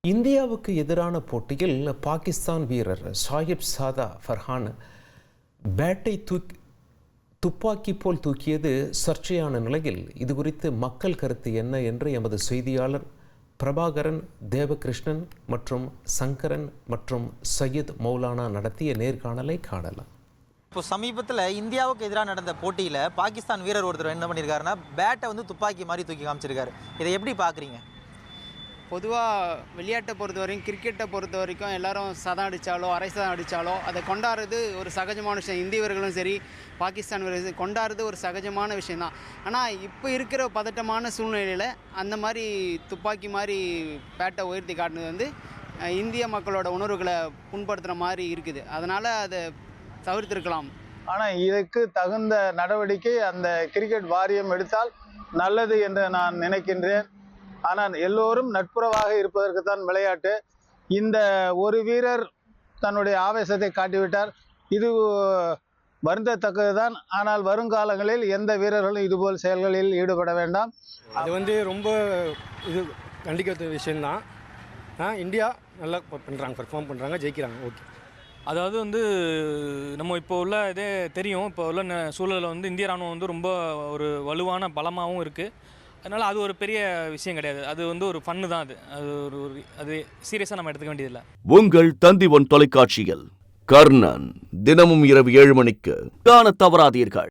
இந்தியாவுக்கு எதிரான போட்டியில் பாகிஸ்தான் வீரர் சாஹிப் சாதா ஃபர்ஹான் பேட்டை துப்பாக்கி போல் தூக்கியது சர்ச்சையான நிலையில் இது குறித்து மக்கள் கருத்து என்ன என்று எமது செய்தியாளர் பிரபாகரன், தேவகிருஷ்ணன் மற்றும் சங்கரன் மற்றும் சையத் மௌலானா நடத்திய நேர்காணலை காணலாம். இப்போ சமீபத்தில் இந்தியாவுக்கு எதிராக நடந்த போட்டியில் பாகிஸ்தான் வீரர் ஒருத்தர் என்ன பண்ணியிருக்காருன்னா பேட்டை துப்பாக்கி மாதிரி தூக்கி காமிச்சிருக்காரு. இதை எப்படி பார்க்குறீங்க? பொதுவாக விளையாட்டை பொறுத்த வரைக்கும், கிரிக்கெட்டை பொறுத்த வரைக்கும் எல்லாரும் சதம் அடித்தாலோ அரை சதம் அடித்தாலோ அதை கொண்டாடுறது ஒரு சகஜமான விஷயம். இந்தியவர்களும் சரி, பாகிஸ்தான் வீரர்கள் கொண்டாடுறது ஒரு சகஜமான விஷயந்தான். ஆனால் இப்போ இருக்கிற பதட்டமான சூழ்நிலையில் அந்த மாதிரி துப்பாக்கி மாதிரி பேட்டை உயர்த்தி காட்டுனது இந்திய மக்களோட உணர்வுகளை புண்படுத்துகிற மாதிரி இருக்குது. அதனால் அதை தவிர்த்திருக்கலாம். ஆனால் இதற்கு தகுந்த நடவடிக்கை அந்த கிரிக்கெட் வாரியம் எடுத்தால் நல்லது என்று நான் நினைக்கின்றேன். ஆனால் எல்லோரும் நட்புறவாக இருப்பதற்கு தான் விளையாட்டு. இந்த ஒரு வீரர் தன்னுடைய ஆவேசத்தை காட்டிவிட்டார், இது வருந்தத்தக்கதுதான். ஆனால் வருங்காலங்களில் எந்த வீரர்களும் இதுபோல் செயல்களில் ஈடுபட வேண்டாம். அது ரொம்ப இது கண்டிக்க விஷயம்தான். இந்தியா நல்லா பண்ணுறாங்க, பெர்ஃபார்ம் பண்ணுறாங்க, ஜெயிக்கிறாங்க. ஓகே. அதாவது நம்ம இப்போ உள்ள இதே தெரியும், இப்போ உள்ள சூழலில் இந்திய ராணுவம் ரொம்ப ஒரு வலுவான பலமாகவும் இருக்குது. அதனால் அது ஒரு பெரிய விஷயம் கிடையாது. அது ஒரு ஃபன்னு தான். அது சீரியஸாக நம்ம எடுத்துக்க வேண்டியதில்லை. உங்கள் தந்தி ஒன் தொலைக்காட்சியில் கர்ணன் தினமும் இரவு 7 மணிக்கு காண தவறாதீர்கள்.